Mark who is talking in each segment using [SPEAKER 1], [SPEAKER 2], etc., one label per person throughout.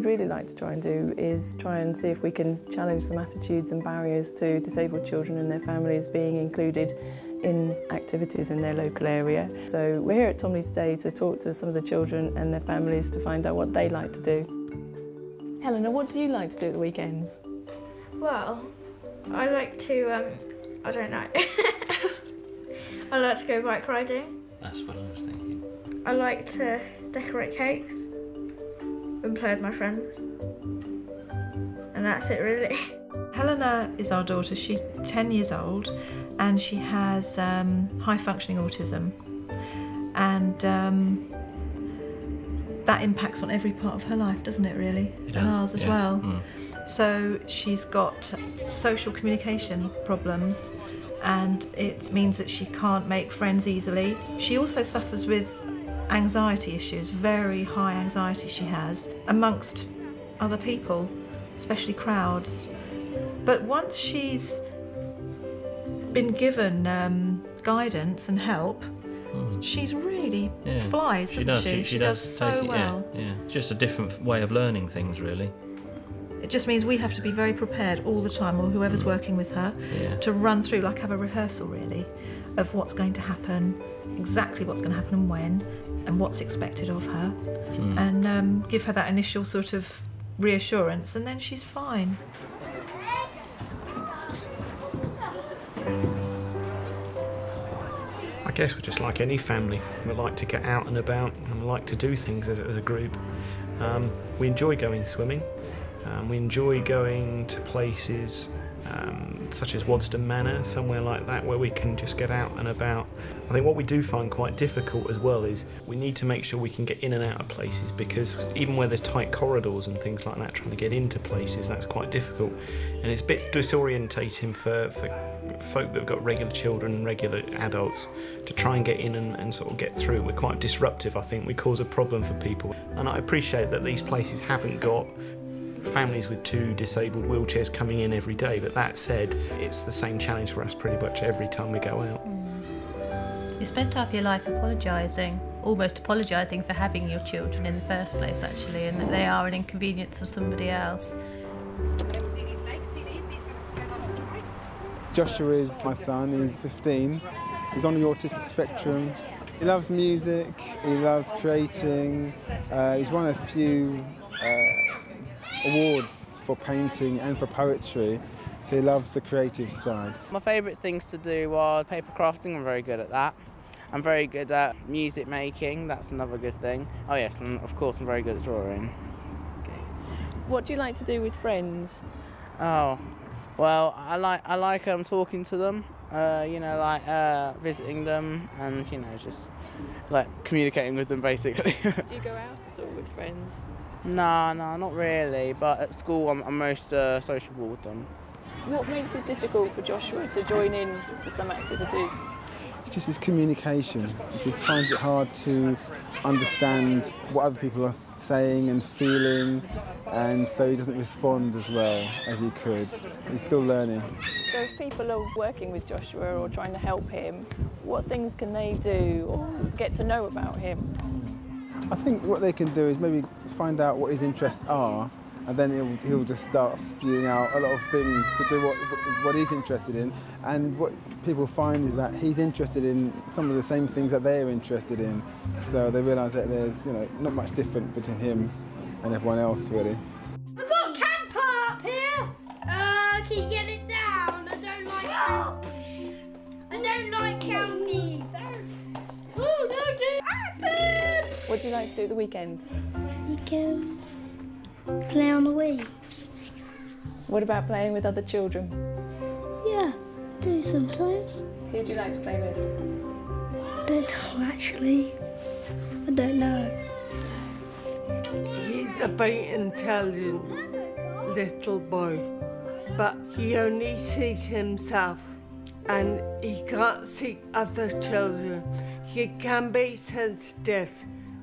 [SPEAKER 1] we'd really like to try and do is try and see if we can challenge some attitudes and barriers to disabled children and their families being included in activities in their local area. So we're here at Thomley today to talk to some of the children and their families to find out what they like to do. Helena, what do you like to do at the weekends?
[SPEAKER 2] Well, I like to, I don't know. I like to go bike riding.
[SPEAKER 3] That's what I was thinking.
[SPEAKER 2] I like to decorate cakes and play with my friends. And that's it, really.
[SPEAKER 4] Helena is our daughter. She's 10 years old and she has high-functioning autism. And that impacts on every part of her life, doesn't it, really?
[SPEAKER 3] It does,
[SPEAKER 4] and ours as
[SPEAKER 3] yes.
[SPEAKER 4] well.
[SPEAKER 3] Mm.
[SPEAKER 4] So she's got social communication problems and it means that she can't make friends easily. She also suffers with anxiety issues, very high anxiety she has, amongst other people, especially crowds. But once she's been given guidance and help, she's really flies, doesn't she? She does so well.
[SPEAKER 3] Yeah, just a different way of learning things, really.
[SPEAKER 4] It just means we have to be very prepared all the time, or whoever's working with her, to run through, like have a rehearsal really, of what's going to happen, exactly what's going to happen and when, and what's expected of her, and give her that initial sort of reassurance, and then she's fine.
[SPEAKER 5] I guess we're just like any family. We like to get out and about and we like to do things as a group. We enjoy going swimming. We enjoy going to places such as Wadston Manor, somewhere like that, where we can just get out and about. I think what we do find quite difficult as well is we need to make sure we can get in and out of places, because even where there's tight corridors and things like that, trying to get into places, that's quite difficult. And it's a bit disorientating for folk that have got regular children and regular adults to try and get in and sort of get through. We're quite disruptive, I think. We cause a problem for people. And I appreciate that these places haven't got families with 2 disabled wheelchairs coming in every day, but that said, it's the same challenge for us pretty much every time we go out.
[SPEAKER 6] You spend half your life apologising, almost apologising for having your children in the first place, actually, and that they are an inconvenience of somebody else.
[SPEAKER 7] Joshua is my son, he's 15. He's on the autistic spectrum. He loves music, he loves creating. He's won a few awards for painting and for poetry, so he loves the creative side.
[SPEAKER 8] My favourite things to do was paper crafting. I'm very good at that. I'm very good at music making, that's another good thing. Oh yes, and of course I'm very good at drawing.
[SPEAKER 1] What do you like to do with friends?
[SPEAKER 8] Oh, well, I like talking to them, you know, like visiting them and, you know, just like communicating with them basically.
[SPEAKER 1] Do you go out at all with friends?
[SPEAKER 8] No, not really, but at school I'm most sociable with them.
[SPEAKER 1] What makes it difficult for Joshua to join in to some activities?
[SPEAKER 7] It's just his communication. He just finds it hard to understand what other people are saying and feeling, and so he doesn't respond as well as he could. He's still learning.
[SPEAKER 1] So if people are working with Joshua or trying to help him, what things can they do or get to know about him?
[SPEAKER 7] I think what they can do is maybe find out what his interests are, and then he'll just start spewing out a lot of things to do what he's interested in. And what people find is that he's interested in some of the same things that they're interested in. So they realise that there's, you know, not much different between him and everyone else, really.
[SPEAKER 9] I've got a camper up here! Can you get it down? I don't like counties. Oh, no, dude!
[SPEAKER 1] What do you like to do at the weekends?
[SPEAKER 9] Weekends? Play on the Wii.
[SPEAKER 1] What about playing with other children?
[SPEAKER 9] Yeah, do sometimes.
[SPEAKER 1] Who do you like to play with?
[SPEAKER 9] I don't know, actually. I don't know.
[SPEAKER 10] He's a very intelligent little boy, but he only sees himself and he can't see other children. He can be sensitive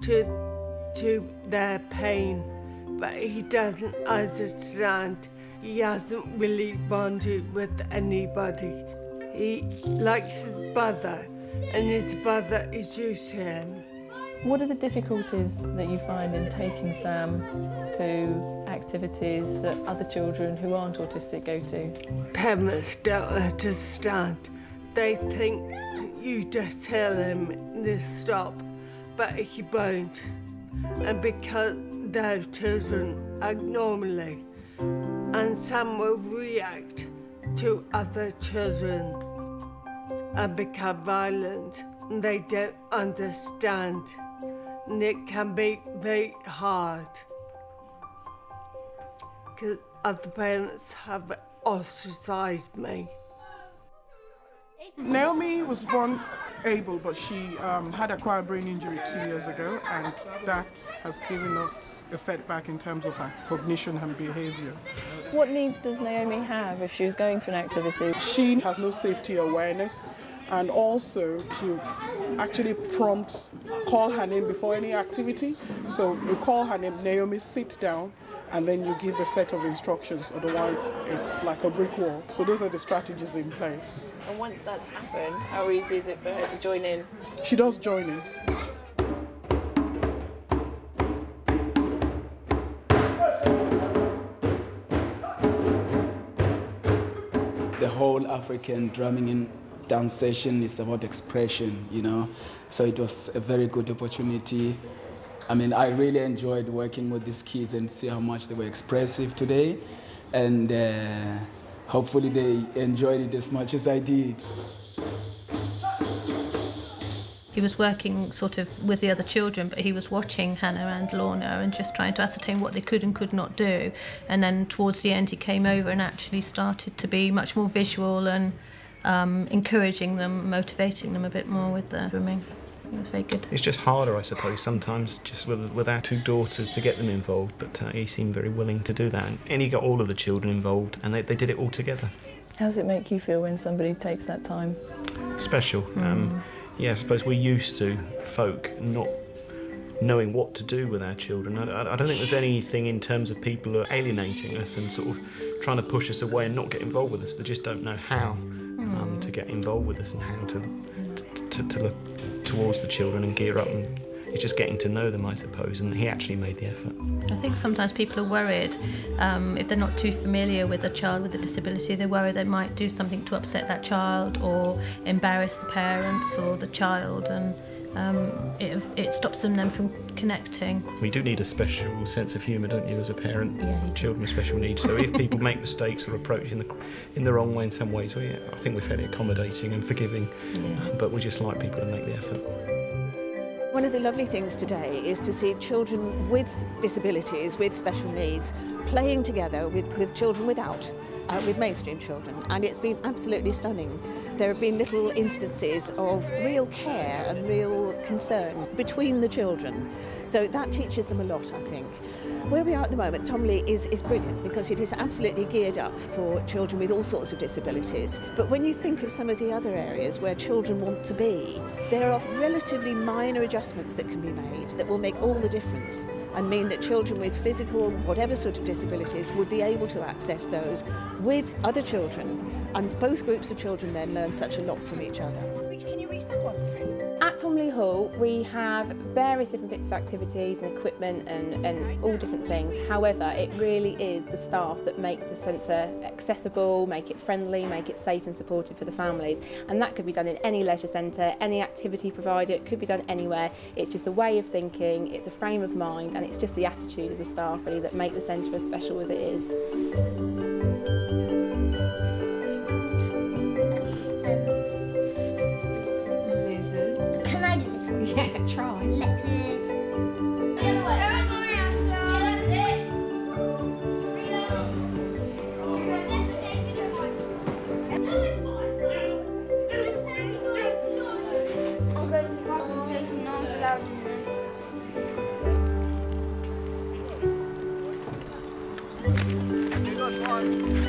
[SPEAKER 10] to their pain, but he doesn't understand. He hasn't really bonded with anybody. He likes his brother, and his brother is used to him.
[SPEAKER 1] What are the difficulties that you find in taking Sam to activities that other children who aren't autistic go to?
[SPEAKER 10] Parents don't understand. They think you just tell him to stop, but he won't. And because those children act normally, and some will react to other children and become violent, they don't understand. And it can be very hard because other parents have ostracised me.
[SPEAKER 11] Naomi was born able, but she had acquired brain injury 2 years ago, and that has given us a setback in terms of her cognition and behaviour.
[SPEAKER 1] What needs does Naomi have if she was going to an activity?
[SPEAKER 11] She has no safety awareness, and also to actually call her name before any activity. So you call her name, Naomi, sit down, and then you give a set of instructions, otherwise it's like a brick wall. So those are the strategies in place.
[SPEAKER 1] And once that's happened, how easy is it for her to join in?
[SPEAKER 11] She does join in.
[SPEAKER 12] The whole African drumming and dance session is about expression, you know, so it was a very good opportunity. I mean, I really enjoyed working with these kids and see how much they were expressive today, and hopefully they enjoyed it as much as I did.
[SPEAKER 6] He was working sort of with the other children, but he was watching Hannah and Lorna and just trying to ascertain what they could and could not do. And then towards the end he came over and actually started to be much more visual and encouraging them, motivating them a bit more with the drumming. It was very good.
[SPEAKER 5] It's just harder, I suppose, sometimes just with our two daughters to get them involved, but he seemed very willing to do that. And he got all of the children involved, and they did it all together.
[SPEAKER 1] How does it make you feel when somebody takes that time?
[SPEAKER 5] Special. Yeah, I suppose we're used to folk not knowing what to do with our children. I don't think there's anything in terms of people who are alienating us and sort of trying to push us away and not get involved with us. They just don't know how to get involved with us and how to look towards the children and gear up, and it's just getting to know them, I suppose, and he actually made the effort.
[SPEAKER 6] I think sometimes people are worried if they're not too familiar with a child with a disability. They're worried they might do something to upset that child or embarrass the parents or the child, and it stops them then from connecting.
[SPEAKER 5] We do need a special sense of humour, don't you, as a parent?
[SPEAKER 6] Yeah,
[SPEAKER 5] children with special needs. So if people make mistakes or approach in the wrong way in some ways, I think we're fairly accommodating and forgiving, but we just like people to make the effort.
[SPEAKER 13] One of the lovely things today is to see children with disabilities, with special needs, playing together with children without, with mainstream children, and it's been absolutely stunning. There have been little instances of real care and real concern between the children, so that teaches them a lot, I think. Where we are at the moment, Thomley is brilliant because it is absolutely geared up for children with all sorts of disabilities. But when you think of some of the other areas where children want to be, there are relatively minor adjustments that can be made that will make all the difference and mean that children with physical, whatever sort of disabilities would be able to access those with other children, and both groups of children then learn such a lot from each other.
[SPEAKER 14] Can you reach that one? At Thomley Hall we have various different bits of activities and equipment and all different things. However, it really is the staff that make the centre accessible, make it friendly, make it safe and supportive for the families, and that could be done in any leisure centre, any activity provider, it could be done anywhere. It's just a way of thinking, it's a frame of mind, and it's just the attitude of the staff really that make the centre as special as it is.
[SPEAKER 9] Yeah, try. Leopard. The other way. Yeah, that's it. I'm going to the conversation, no one's allowed in there.
[SPEAKER 15] You got one.